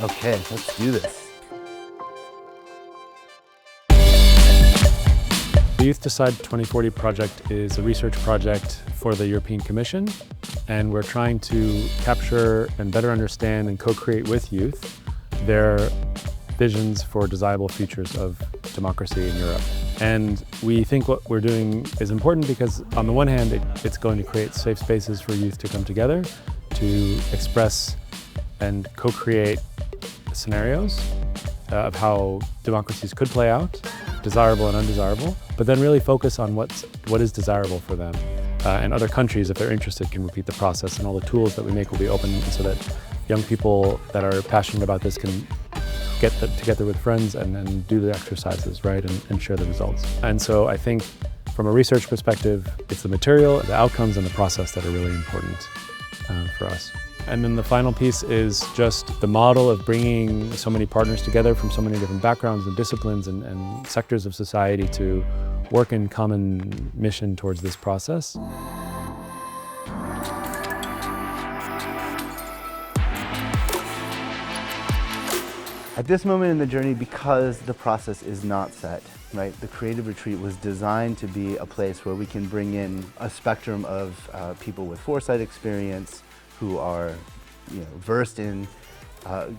Okay, let's do this. The YouthDecide 2040 project is a research project for the European Commission, and we're trying to capture and better understand and co-create with youth their visions for desirable futures of democracy in Europe. And we think what we're doing is important because on the one hand, it's going to create safe spaces for youth to come together, to express and co-create scenarios of how democracies could play out, desirable and undesirable, but then really focus on what is desirable for them. And other countries, if they're interested, can repeat the process, and all the tools that we make will be open so that young people that are passionate about this can get together with friends and do the exercises, right, and share the results. And so I think from a research perspective, it's the material, the outcomes, and the process that are really important for us. And then the final piece is just the model of bringing so many partners together from so many different backgrounds and disciplines and sectors of society to work in common mission towards this process. At this moment in the journey, because the process is not set, right? The Creative Retreat was designed to be a place where we can bring in a spectrum of people with foresight experience, who are versed in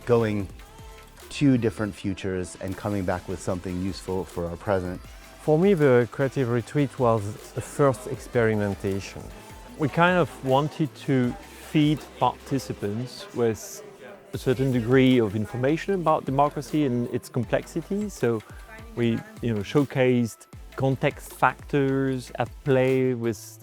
going to different futures and coming back with something useful for our present. For me, the Creative Retreat was the first experimentation. We kind of wanted to feed participants with a certain degree of information about democracy and its complexity. So we showcased context factors at play with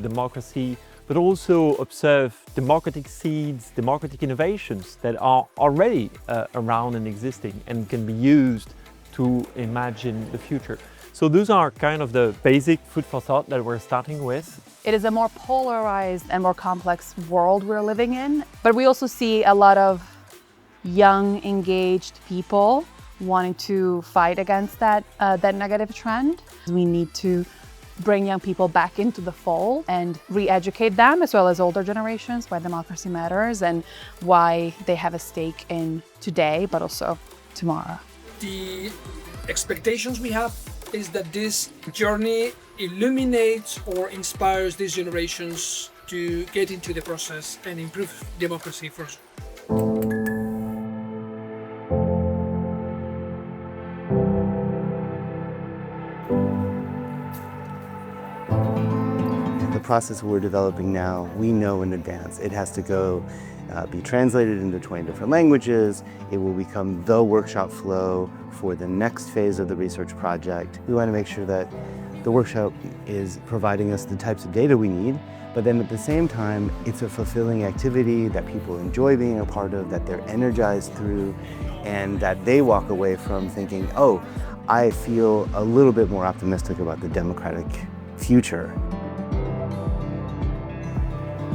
democracy, but also observe democratic seeds, democratic innovations that are already around and existing and can be used to imagine the future. So those are kind of the basic food for thought that we're starting with. It is a more polarized and more complex world we're living in, but we also see a lot of young, engaged people wanting to fight against that negative trend. We need to bring young people back into the fold and re-educate them, as well as older generations, why democracy matters and why they have a stake in today, but also tomorrow. The expectations we have is that this journey illuminates or inspires these generations to get into the process and improve democracy first. The process we're developing now, we know in advance. It has to go be translated into 20 different languages. It will become the workshop flow for the next phase of the research project. We want to make sure that the workshop is providing us the types of data we need, but then at the same time, it's a fulfilling activity that people enjoy being a part of, that they're energized through, and that they walk away from thinking, oh, I feel a little bit more optimistic about the democratic future.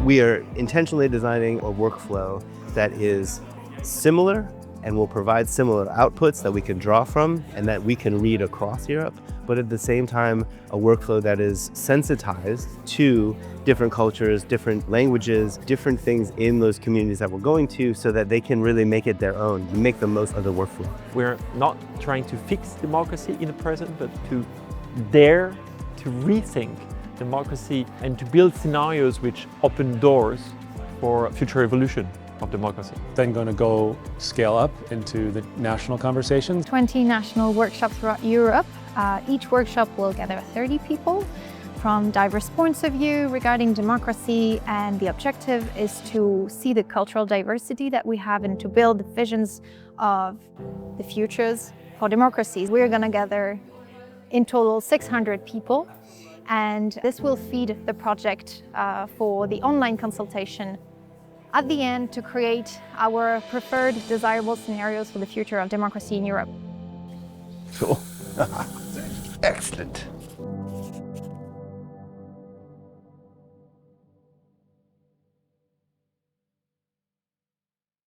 We are intentionally designing a workflow that is similar and will provide similar outputs that we can draw from and that we can read across Europe, but at the same time, a workflow that is sensitized to different cultures, different languages, different things in those communities that we're going to, so that they can really make it their own, make the most of the workflow. We're not trying to fix democracy in the present, but to dare to rethink democracy and to build scenarios which open doors for future evolution of democracy. Then going to go scale up into the national conversations. 20 national workshops throughout Europe. Each workshop will gather 30 people from diverse points of view regarding democracy, and the objective is to see the cultural diversity that we have and to build visions of the futures for democracies. We're going to gather in total 600 people, and this will feed the project for the online consultation at the end to create our preferred desirable scenarios for the future of democracy in Europe. Cool. Excellent.